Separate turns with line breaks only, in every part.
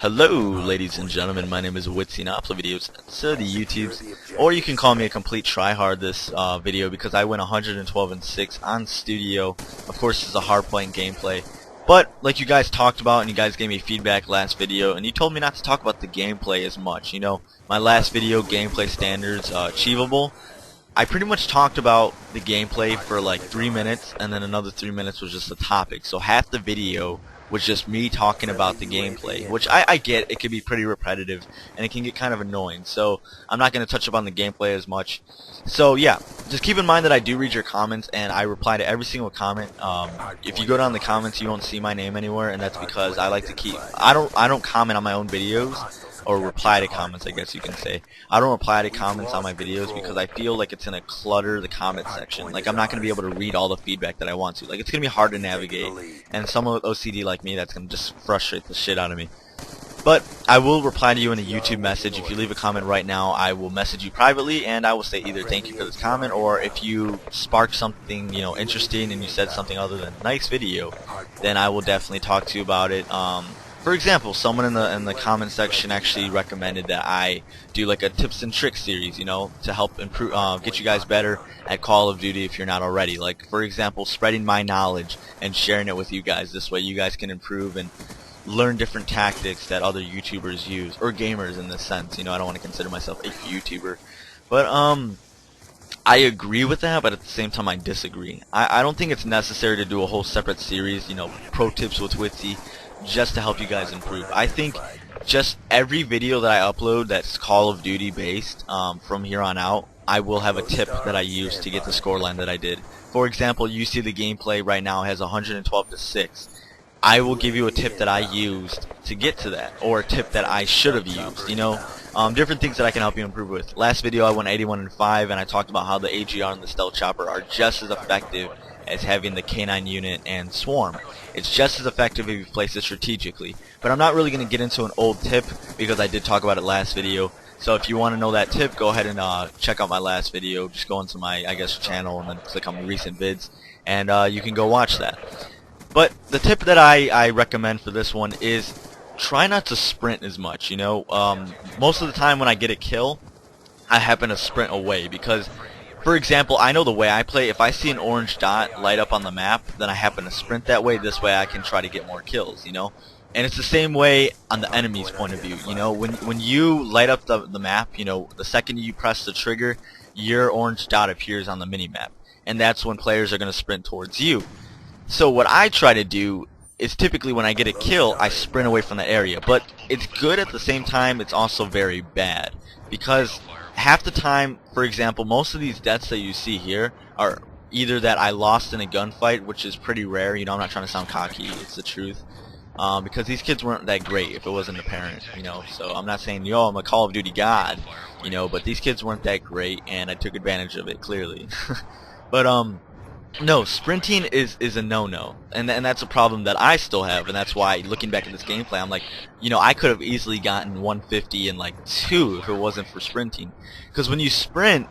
Hello, ladies and gentlemen. My name is byWitzeh, and I upload videos to the YouTubes, or you can call me a complete tryhard this video because I went 112-6 on studio. Of course, it's a hard playing gameplay, but like you guys talked about, and you guys gave me feedback last video, and you told me not to talk about the gameplay as much. You know, my last video, gameplay standards achievable. I pretty much talked about the gameplay for like 3 minutes, and then another 3 minutes was just the topic. So half the video was just me talking about the gameplay, which I get. It can be pretty repetitive, and it can get kind of annoying. So I'm not going to touch upon the gameplay as much. So yeah, just keep in mind that I do read your comments, and I reply to every single comment. If you go down the comments, you won't see my name anywhere, and that's because I like to keep. I don't comment on my own videos, or reply to comments, I guess you can say. I don't reply to comments on my videos because I feel like it's going to clutter the comment section. Like, I'm not going to be able to read all the feedback that I want to. Like, it's going to be hard to navigate, and someone with OCD like me, that's going to just frustrate the shit out of me. But I will reply to you in a YouTube message. If you leave a comment right now, I will message you privately, and I will say either thank you for this comment, or if you sparked something, you know, interesting, and you said something other than nice video, then I will definitely talk to you about it. For example, someone in the comment section actually recommended that I do like a tips and tricks series, you know, to help improve, get you guys better at Call of Duty if you're not already. Like, for example, spreading my knowledge and sharing it with you guys. This way you guys can improve and learn different tactics that other YouTubers use, or gamers in this sense. You know, I don't want to consider myself a YouTuber. But, I agree with that, but at the same time I disagree. I don't think it's necessary to do a whole separate series, you know, pro tips with byWitzeh, just to help you guys improve. I think just every video that I upload that's Call of Duty based, from here on out, I will have a tip that I use to get the scoreline that I did. For example, you see the gameplay right now has 112-6. I will give you a tip that I used to get to that, or a tip that I should have used, you know. Different things that I can help you improve with. Last video I went 81-5, and I talked about how the AGR and the Stealth Chopper are just as effective as having the K9 unit and Swarm. It's just as effective if you place it strategically. But I'm not really going to get into an old tip because I did talk about it last video. So if you want to know that tip, go ahead and check out my last video. Just go into my, I guess, channel and then click on recent vids, and you can go watch that. But the tip that I recommend for this one is try not to sprint as much. You know, most of the time when I get a kill, I happen to sprint away because, for example, I know the way I play. If I see an orange dot light up on the map, then I happen to sprint that way. This way I can try to get more kills, you know. And it's the same way on the enemy's point of view. You know, when you light up the map, you know, the second you press the trigger, your orange dot appears on the mini-map. And that's when players are going to sprint towards you. So what I try to do is typically when I get a kill, I sprint away from the area. But it's good at the same time, it's also very bad. Because half the time, for example, most of these deaths that you see here are either that I lost in a gunfight, which is pretty rare. You know, I'm not trying to sound cocky, it's the truth. Because these kids weren't that great if it wasn't apparent, you know. So I'm not saying, yo, I'm a Call of Duty god, you know, but these kids weren't that great, and I took advantage of it, clearly. But, no, sprinting is a no-no, and that's a problem that I still have, and that's why, looking back at this gameplay, I'm like, you know, I could have easily gotten 150 in like 2 if it wasn't for sprinting. Because when you sprint,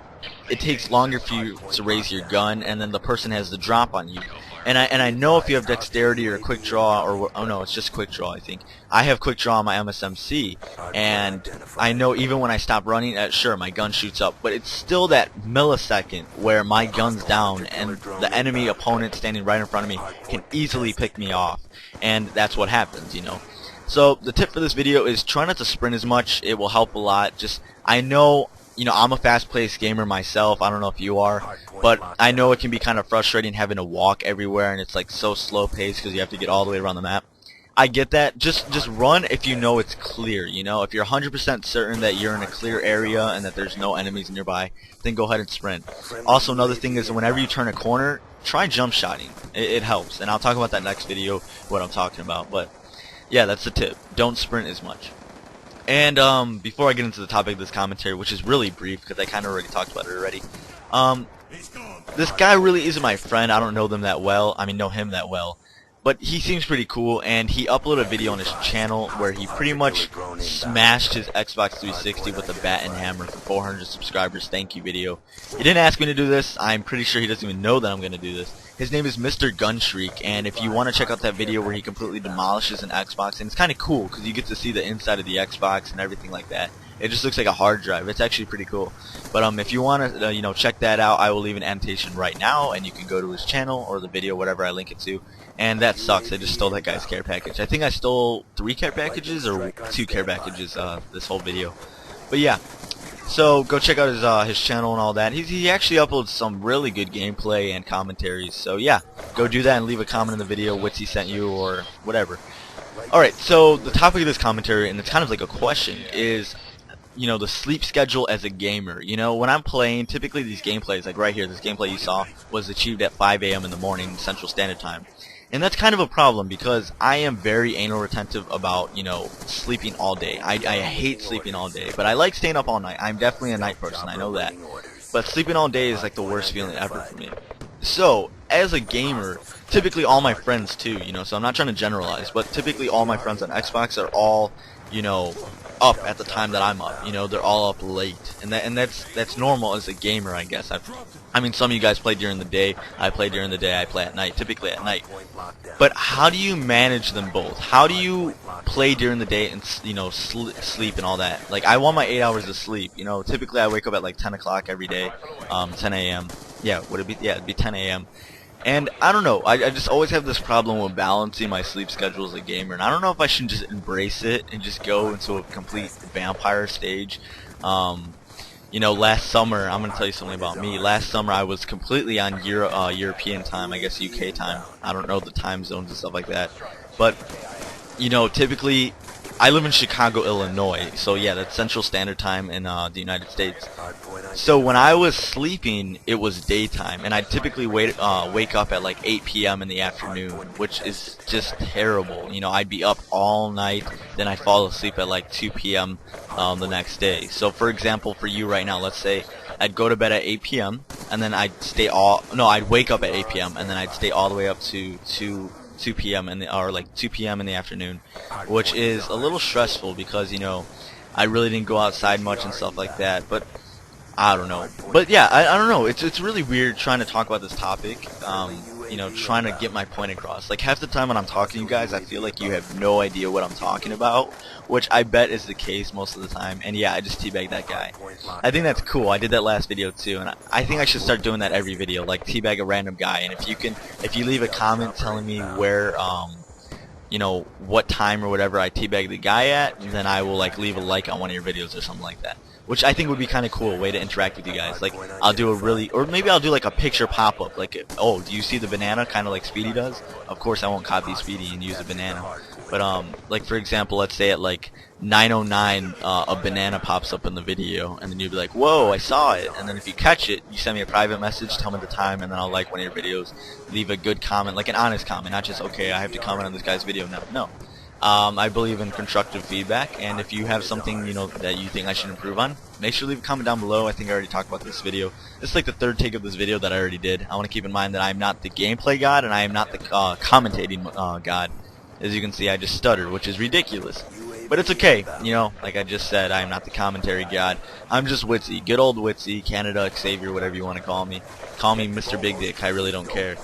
it takes longer for you to raise your gun, and then the person has the drop on you. And I know if you have dexterity or quick draw, or oh no, it's just quick draw, I think. I have quick draw on my MSMC, and I know even when I stop running, sure, my gun shoots up, but it's still that millisecond where my gun's down and the enemy opponent standing right in front of me can easily pick me off, and that's what happens, you know. So the tip for this video is try not to sprint as much. It will help a lot. Just, I know, you know, I'm a fast-paced gamer myself. I don't know if you are, but I know it can be kind of frustrating having to walk everywhere, and it's like so slow-paced because you have to get all the way around the map. I get that. Just run if you know it's clear. You know, if you're 100% certain that you're in a clear area and that there's no enemies nearby, then go ahead and sprint. Also, another thing is whenever you turn a corner, try jump shotting. It helps, and I'll talk about that next video, what I'm talking about. But yeah, that's the tip. Don't sprint as much. And before I get into the topic of this commentary, which is really brief because I kind of already talked about it already, this guy really isn't my friend. I don't know them that well. I mean, know him that well. but he seems pretty cool, and he uploaded a video on his channel where he pretty much smashed his Xbox 360 with a bat and hammer for 400 subscribers. Thank you video. He didn't ask me to do this. I'm pretty sure he doesn't even know that I'm going to do this. His name is Mr. Gunstreak, and if you want to check out that video where he completely demolishes an Xbox, and it's kind of cool because you get to see the inside of the Xbox and everything like that. It just looks like a hard drive. It's actually pretty cool. But if you want to check that out, I will leave an annotation right now, and you can go to his channel or the video, whatever I link it to. And that sucks. I just stole that guy's care package. I think I stole 3 care packages or 2 care packages this whole video. But yeah. So go check out his channel and all that. He actually uploads some really good gameplay and commentaries. So yeah, go do that and leave a comment in the video which he sent you or whatever. Alright, so the topic of this commentary, and it's kind of like a question, is the sleep schedule as a gamer. When I'm playing, typically these gameplays, like right here, this gameplay you saw was achieved at 5 a.m. in the morning Central Standard Time. And that's kind of a problem because I am very anal retentive about, sleeping all day. I hate sleeping all day, but I like staying up all night. I'm definitely a night person, I know that. But sleeping all day is like the worst feeling ever for me. So, as a gamer, typically all my friends too, so I'm not trying to generalize, but typically all my friends on Xbox are all, up at the time that I'm up. They're all up late, and that's normal as a gamer, I guess. I mean, some of you guys play during the day. I play during the day. I play at night, typically at night. But how do you manage them both? How do you play during the day and sleep and all that? Like, I want my 8 hours of sleep. Typically I wake up at like 10 o'clock every day, 10 a.m. Yeah, would it be? Yeah, it'd be 10 a.m. And I don't know, I just always have this problem with balancing my sleep schedule as a gamer, and I don't know if I should just embrace it and just go into a complete vampire stage. Last summer, I'm going to tell you something about me. Last summer I was completely on European time, I guess UK time. I don't know the time zones and stuff like that. But, typically I live in Chicago, Illinois, so yeah, that's Central Standard Time in the United States. So when I was sleeping, it was daytime, and I'd typically wake up at like 8 p.m. in the afternoon, which is just terrible. I'd be up all night, then I'd fall asleep at like 2 p.m. The next day. So for example, for you right now, let's say I'd go to bed at 8 p.m. and then I'd wake up at 8 p.m. and then I'd stay all the way up to 2 p.m. or like 2 p.m. in the afternoon, which is a little stressful because I really didn't go outside much and stuff like that. But I don't know. But yeah, I don't know. It's really weird trying to talk about this topic. Trying to get my point across. Like half the time when I'm talking to you guys, I feel like you have no idea what I'm talking about, which I bet is the case most of the time. And yeah, I just teabag that guy. I think that's cool. I did that last video too, and I think I should start doing that every video, like teabag a random guy. And if you leave a comment telling me where what time or whatever I teabag the guy at, then I will like leave a like on one of your videos or something like that. Which I think would be kind of cool, way to interact with you guys. Like, I'll do or maybe I'll do like a picture pop-up. Like, oh, do you see the banana? Kind of like Speedy does. Of course, I won't copy Speedy and use a banana. But, like, for example, let's say at like 9:09, a banana pops up in the video, and then you'll be like, whoa, I saw it. And then if you catch it, you send me a private message, tell me the time, and then I'll like one of your videos. Leave a good comment, like an honest comment, not just, okay, I have to comment on this guy's video. No. I believe in constructive feedback, and if you have something that you think I should improve on, make sure to leave a comment down below. I think I already talked about this video. This is like the third take of this video that I already did. I want to keep in mind that I'm not the gameplay god, and I am not the commentating god. As you can see, I just stuttered, which is ridiculous. But it's okay, like I just said, I am not the commentary god. I'm just WitzE, good old WitzE, Canada Xavier, whatever you want to call me. Call me Mr. Big Dick, I really don't care.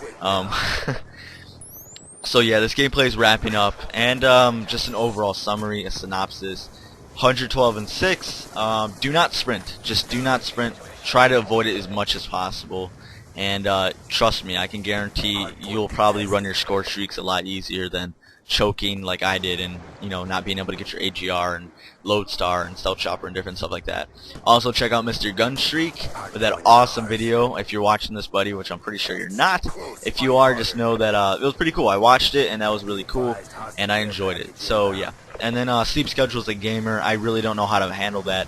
So yeah, this gameplay is wrapping up, and just an overall summary, a synopsis. 112 and 6. Do not sprint. Just do not sprint. Try to avoid it as much as possible. And trust me, I can guarantee you'll probably run your score streaks a lot easier than choking like I did, and not being able to get your AGR and Lodestar and Stealth Chopper and different stuff like that. Also check out Mr. Gunstreak with that awesome video. If you're watching this, buddy, which I'm pretty sure you're not, if you are, just know that it was pretty cool. I watched it and that was really cool and I enjoyed it. So yeah. And then sleep schedule as a gamer, I really don't know how to handle that.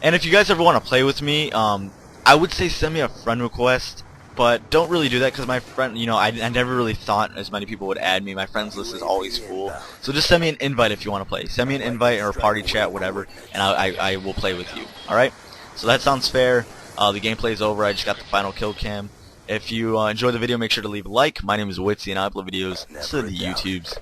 And if you guys ever want to play with me, I would say send me a friend request. But don't really do that because my friend, I never really thought as many people would add me. My friends list is always full. So just send me an invite if you want to play. Send me an invite or a party chat, whatever, and I will play with you. Alright? So that sounds fair. The gameplay is over. I just got the final kill cam. If you enjoy the video, make sure to leave a like. My name is Witsy and I upload videos to the YouTubes.